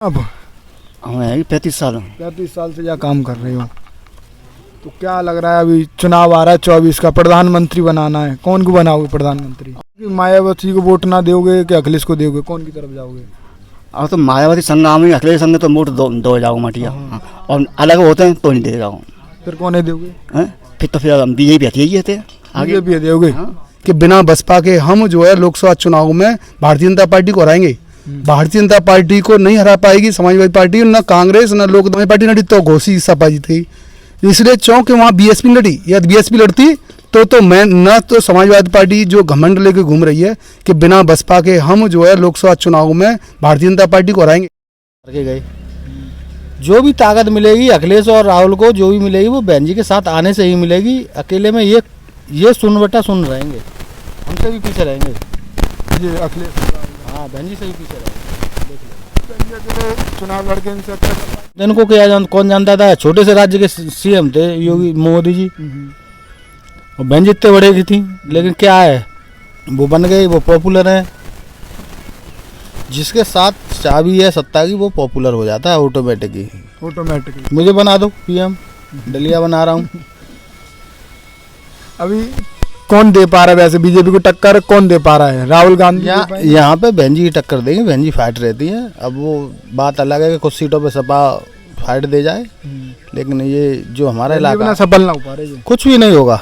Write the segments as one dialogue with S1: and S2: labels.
S1: अब
S2: हमें 35 साल।
S1: 35 साल से यहाँ काम कर रहे हो, तो क्या लग रहा है अभी चुनाव आ रहा है 24 का, प्रधानमंत्री बनाना है, कौन को बनाओगे प्रधानमंत्री? मायावती को वोट ना दोगे कि अखिलेश को दोगे, कौन की तरफ जाओगे?
S2: अब तो मायावती संग में अखिलेश संग तो वोट दो जाओ मटिया। हाँ। और अलग होते हैं तो नहीं दे जाओ।
S1: फिर कौन है दोगे?
S2: फिर तो फिर बीजेपी आती ही थे आगे
S1: भी दोगे।
S3: कि बिना बसपा के हम जो है लोकसभा चुनाव में भारतीय जनता पार्टी को हराएंगे। भारतीय जनता पार्टी को नहीं हरा पाएगी समाजवादी पार्टी, न कांग्रेस न लोक जनता पार्टी लड़ी तो घोषी सपा जीत गई। इसलिए चौंकि वहाँ बीएसपी लड़ी, या बीएसपी लड़ती तो मैं न तो समाजवादी पार्टी जो घमंड लेके घूम रही है कि बिना बसपा के हम जो है लोकसभा चुनाव में भारतीय जनता पार्टी को हराएंगे।
S4: गए जो भी ताकत मिलेगी अखिलेश और राहुल को, जो भी मिलेगी वो बहन जी के साथ आने से ही मिलेगी। अकेले में ये सुन बेटा सुन रहेंगे, हमसे भी पीछे रहेंगे
S1: ये अखिलेश।
S4: हाँ बहन जी से भी पीछे रहेंगे।
S1: चुनाव लड़के इनसे अच्छा
S4: इनको क्या कौन जानता था, छोटे से राज्य के सीएम थे योगी मोदी जी, और बहन जी इतने बड़े की थी, लेकिन क्या है वो बन गए, वो पॉपुलर है। जिसके साथ चाबी है सत्ता की वो पॉपुलर हो जाता है ऑटोमेटिकली। मुझे बना दो पीएम, डलिया बना रहा हूँ।
S1: अभी कौन दे पा रहा है वैसे बीजेपी को टक्कर, कौन दे पा रहा है? राहुल गांधी
S4: यहाँ पे बहन जी की टक्कर देंगे, बहन जी फाइट रहती है। अब वो बात अलग है कि कुछ सीटों पे सपा फाइट दे जाए, लेकिन ये जो हमारा इलाका
S1: सफल ना हो पा रहे,
S4: कुछ भी नहीं होगा।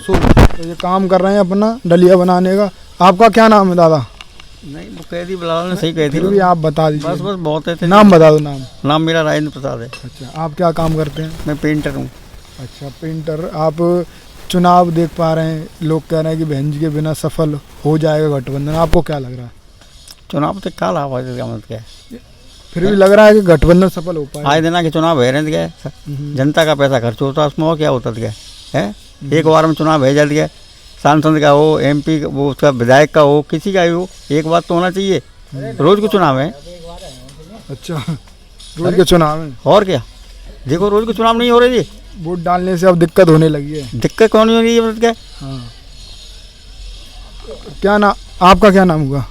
S1: तो ये काम कर रहे हैं अपना डलिया बनाने का। आपका क्या नाम है दादा?
S2: नहीं वो कह दी बिलावल ने सही कही थी।
S1: फिर भी आप बता दीजिए।
S2: बस बहुत है।
S1: नाम बता दो।
S2: नाम मेरा राजेंद्र प्रसाद है।
S1: अच्छा, आप क्या काम करते हैं?
S2: मैं पेंटर हूँ।
S1: अच्छा, पेंटर। आप चुनाव देख पा रहे हैं, लोग कह रहे हैं कि बहन जी के बिना सफल हो जाएगा गठबंधन, आपको क्या लग रहा है?
S2: चुनाव तो क्या लाभ है, क्या
S1: फिर भी लग रहा है कि गठबंधन सफल हो पाएगा।
S2: आए दिन के चुनाव है गए, जनता का पैसा खर्च होता है, उसमें क्या होता है? एक बार में चुनाव भेजा दिया, सांसद का हो, एमपी वो उसका विधायक का हो, किसी का भी हो, एक बात तो होना चाहिए। रोज को चुनाव है।
S1: अच्छा, रोज के चुनाव है।
S2: और क्या देखो, रोज को चुनाव नहीं हो रही है।
S1: वोट डालने से अब दिक्कत होने लगी है।
S2: दिक्कत कौन हो रही है क्या?
S1: हाँ। क्या नाम, आपका क्या नाम होगा?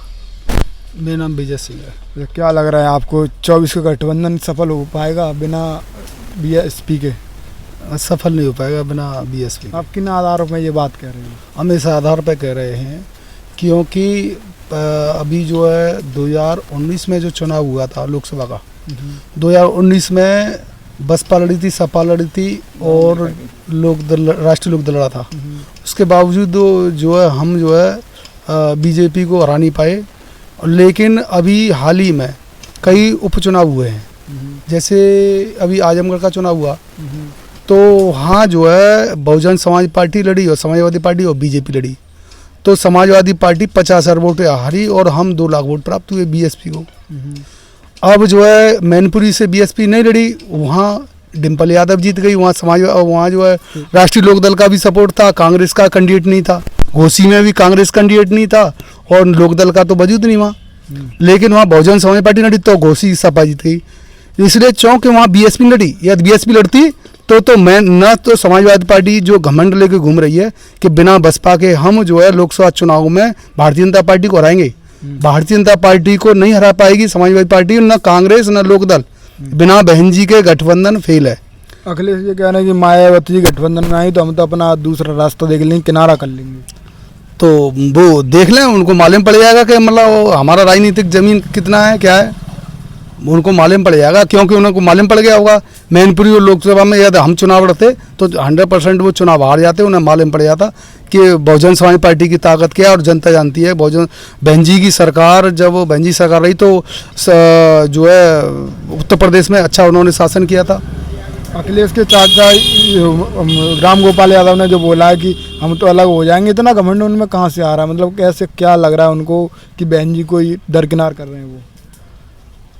S3: मेरा नाम विजय सिंह है।
S1: क्या लग रहा है आपको 24 का गठबंधन सफल हो पाएगा बिना बीएसपी के?
S3: सफल नहीं हो पाएगा बिना बीएसपी।
S1: आप किन आधारों पर ये बात कह रहे हो?
S3: हम इस आधार पर कह रहे हैं क्योंकि अभी जो है 2019 में जो चुनाव हुआ था लोकसभा का, 2019 में बसपा लड़ी थी, सपा लड़ी थी और राष्ट्रीय लोकदल लड़ा था। उसके बावजूद जो है हम जो है बीजेपी को हरा नहीं पाए। लेकिन अभी हाल ही में कई उपचुनाव हुए हैं, जैसे अभी आजमगढ़ का चुनाव हुआ तो वहाँ जो है बहुजन समाज पार्टी लड़ी और समाजवादी पार्टी और बीजेपी लड़ी। तो समाजवादी पार्टी 50,000 वोट हारी और हम 2 लाख वोट प्राप्त हुए बीएसपी को। अब जो है मैनपुरी से बीएसपी नहीं लड़ी, वहाँ डिम्पल यादव जीत गई। वहाँ जो है राष्ट्रीय लोकदल का भी सपोर्ट था, कांग्रेस का कैंडिडेट नहीं था। घोसी में भी कांग्रेस कैंडिडेट नहीं था और लोकदल का तो वजूद नहीं वहाँ। लेकिन वहाँ बहुजन समाज पार्टी लड़ी तो घोसी सपा जीत गई। इसलिए चौंकि वहाँ बीएसपी लड़ी, या बीएसपी लड़ती तो मैं न तो समाजवादी पार्टी जो घमंड लेके घूम रही है कि बिना बसपा के हम जो है लोकसभा चुनाव में भारतीय जनता पार्टी को हराएंगे। भारतीय जनता पार्टी को नहीं हरा पाएगी समाजवादी पार्टी, न कांग्रेस न लोकदल। बिना बहन जी के गठबंधन फेल है।
S1: अखिलेश जी कह रहे हैं कि मायावती जी गठबंधन में आई तो हम तो अपना दूसरा रास्ता देख लेंगे, किनारा कर लेंगे।
S3: तो वो देख लें, उनको मालूम पड़ जाएगा कि मतलब हमारा राजनीतिक जमीन कितना है, क्या है, उनको मालूम पड़ जाएगा। क्योंकि उनको मालूम पड़ गया होगा मैनपुरी और लोकसभा में यदि हम चुनाव लड़ते तो 100% वो चुनाव हार जाते। उन्हें मालूम पड़ जाता कि बहुजन समाज पार्टी की ताकत क्या है, और जनता जानती है। बहन जी की सरकार, जब वो बहन जी सरकार रही तो जो है उत्तर प्रदेश में अच्छा उन्होंने शासन किया था।
S1: अखिलेश के चाचा राम गोपाल यादव ने जो बोला है कि हम तो अलग हो जाएंगे, इतना घमंड उनमें कहाँ से आ रहा है? मतलब कैसे, क्या लग रहा है उनको कि बहन जी को दरकिनार कर रहे हैं वो?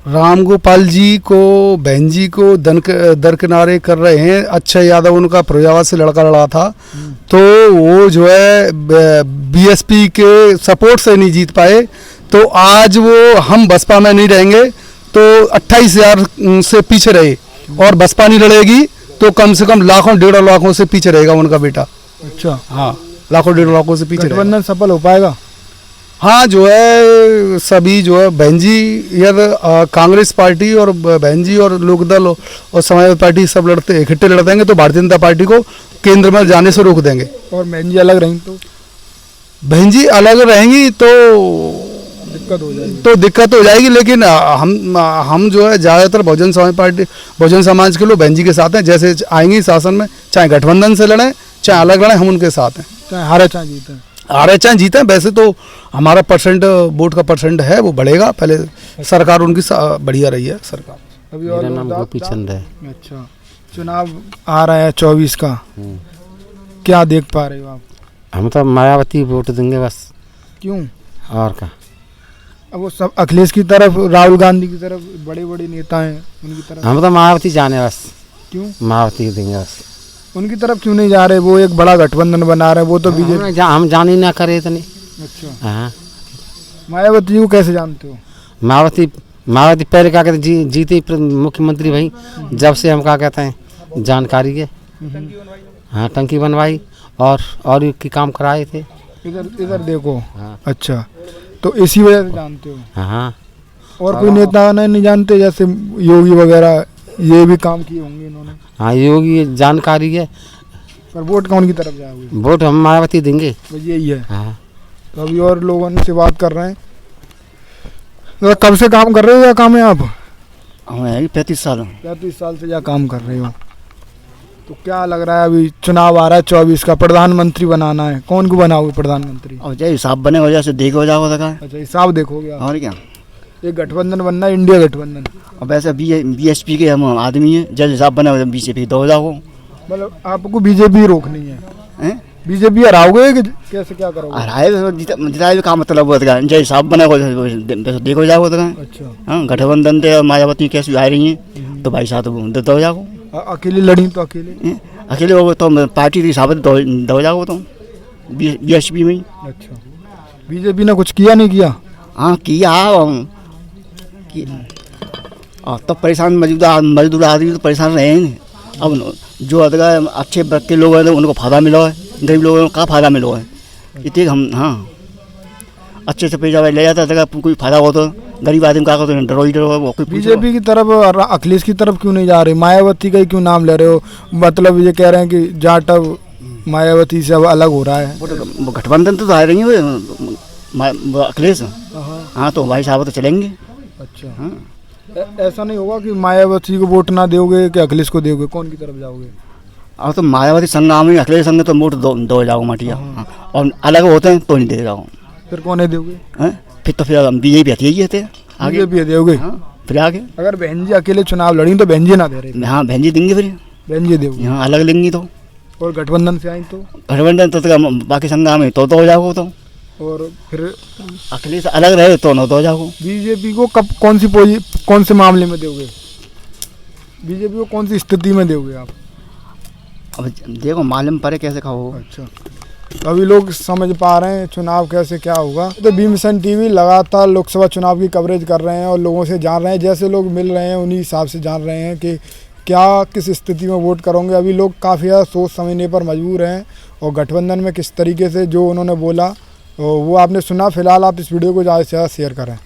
S3: राम गोपाल जी को बहन जी को दरकिनारे कर रहे हैं। अक्षय यादव उनका फिरोजाबाद से लड़का लड़ा था, तो वो जो है बीएसपी के सपोर्ट से नहीं जीत पाए। तो आज वो हम बसपा में नहीं रहेंगे तो 28,000 से पीछे रहे, और बसपा नहीं लड़ेगी तो कम से कम लाखों 1.5 लाखों से पीछे रहेगा उनका बेटा।
S1: अच्छा,
S3: हाँ, लाखों 1.5 लाखों से पीछे।
S1: गठबंधन सफल हो पाएगा?
S3: हाँ जो है सभी जो है बहन जी कांग्रेस पार्टी और बहन जी और लोकदल और समाजवादी पार्टी सब लड़ते इकट्ठे लड़ देंगे तो भारतीय जनता पार्टी को केंद्र में जाने से रोक देंगे।
S1: और बहन जी अलग रही तो
S3: बहन जी अलग रहेंगी तो दिक्कत हो जाएगी, लेकिन हम जो है ज़्यादातर बहुजन समाज के लोग बहन जी के साथ हैं। जैसे आएंगी शासन में, चाहे गठबंधन से लड़ें चाहे अलग लड़ें, हम उनके साथ हैं।
S1: चाहे हारे चाहे जीते,
S3: हारे चाहे जीते। वैसे तो हमारा वोट का परसेंट है वो बढ़ेगा। पहले सरकार उनकी बढ़िया रही है सरकार।
S1: अभी
S5: मेरा नाम गोपी चंद है।
S1: अच्छा, चुनाव आ रहा है 24 का, क्या देख पा रहे हो आप?
S5: हम तो मायावती वोट देंगे बस।
S1: क्यों?
S5: और का
S1: अब वो सब अखिलेश की तरफ, राहुल गांधी की तरफ, बड़े बड़े नेता हैं उनकी तरफ।
S5: हम तो मायावती जाने बस।
S1: क्यों
S5: मायावती देंगे बस।
S1: उनकी तरफ क्यों नहीं जा रहे? वो एक बड़ा गठबंधन बना रहे हैं, वो तो बीजेपी।
S5: हम जान ही ना करे इतनी।
S1: अच्छा,
S5: हाँ,
S1: मायावती जी को कैसे जानते हो?
S5: मायावती पहले क्या कहते जीते मुख्यमंत्री भाई, जब से हम क्या कहते हैं जानकारी के। हाँ, टंकी बनवाई और की काम कराए थे।
S1: इधर देखो।
S5: हाँ।
S1: अच्छा, तो इसी वजह से जानते हो?
S5: हाँ,
S1: और कोई नेता नहीं जानते? जैसे योगी वगैरह, ये भी काम किए होंगे इन्होंने।
S5: हाँ, योगी जानकारी है।
S1: पर वोट कौन की तरफ जाओगे?
S5: वोट हम मायावती देंगे।
S1: बस यही है।
S5: हाँ,
S1: तो अभी और लोगों से बात कर रहे हैं। तो कब से काम कर रहे हो या काम है आप?
S2: हमें 35 साल
S1: 35 साल से या काम कर रहे हो। तो क्या लग रहा है, अभी चुनाव आ रहा है 24 का, प्रधानमंत्री बनाना है, कौन को बनाओगे प्रधानमंत्री?
S2: और जय हिसाब बने हो जैसे देखो जाओ तक।
S1: अच्छा, हिसाब देखोगे आप?
S2: और क्या,
S1: एक गठबंधन बनना है, इंडिया गठबंधन।
S2: और वैसे बीएसपी के हम आदमी हैं, जैसे हिसाब बने हो बीजेपी दो जाओ।
S1: मतलब आपको बीजेपी रोकनी है? बीजेपी हराओगे कि कैसे, क्या करोगे?
S2: हराए जिताए का मतलब होता है, जय हिसाब बने हो जैसे देखो जाओ तक।
S1: अच्छा,
S2: हाँ, गठबंधन थे मायावती कैसे आ रही हैं तो भाई साहब दो जाओ।
S1: अकेली लड़ी तो
S2: अकेले हो तो पार्टी के हिसाब से दो जाओ तो बीएसपी में।
S1: अच्छा, बीजेपी ने कुछ किया नहीं किया?
S2: हाँ किया। तो परेशान मजदूर आदमी तो परेशान रहे हैं। अब जो अच्छे वर्ग के लोग हैं उनको फ़ायदा मिला है, गरीब लोगों को क्या फ़ायदा मिला है इतने हम। हाँ, अच्छे से पैसा ले जाता है, कोई फ़ायदा हो तो गरीब आदमी क्या करते हैं, डरो कोई।
S1: बीजेपी की तरफ और अखिलेश की तरफ क्यों नहीं जा रहे? मायावती का ही क्यों नाम ले रहे हो? मतलब ये कह रहे हैं कि जाट अब मायावती से अब अलग हो रहा है।
S2: वो गठबंधन तो आ रही है अखिलेश। हाँ, तो भाई साहब तो चलेंगे।
S1: अच्छा, हाँ, ऐसा नहीं होगा कि मायावती को वोट ना दोगे कि अखिलेश को दोगे? कौन की तरफ जाओगे?
S2: अब तो मायावती संग में अखिलेश संग तो वोट दो जाओ माटिया। और अलग होते हैं तो नहीं दे जाओ।
S1: फिर कौन है दोगे?
S2: फिर तो फिर बीजेपी आती ही थे आगे।
S1: बीजेपी दोगे?
S2: हाँ, फिर आगे
S1: अगर बहन जी अकेले चुनाव लड़ी तो बहन जी ना दे रहे?
S2: हाँ, बहन जी देंगे फिर।
S1: बहन जी दोगे?
S2: हाँ, अलग लेंगी तो।
S1: और गठबंधन से आई तो?
S2: गठबंधन तो बाकी संग में तो हो जाओ तो।
S1: और फिर
S2: अखिलेश अलग रहे तो न तो जाओ।
S1: बीजेपी को कब कौन से मामले में दोगे? बीजेपी को कौन सी स्थिति में दोगे आप?
S2: अब देखो मालूम पड़े कैसे खाओ।
S1: अच्छा, तो अभी लोग समझ पा रहे हैं चुनाव कैसे क्या होगा। तो बी मिशन टीवी लगातार लोकसभा चुनाव की कवरेज कर रहे हैं और लोगों से जान रहे हैं, जैसे लोग मिल रहे हैं उन्हीं हिसाब से जान रहे हैं कि क्या किस स्थिति में वोट करोगे। अभी लोग काफ़ी ज़्यादा सोच समझने पर मजबूर हैं और गठबंधन में किस तरीके से जो उन्होंने बोला वो आपने सुना। फिलहाल आप इस वीडियो को ज़्यादा से ज़्यादा शेयर करें।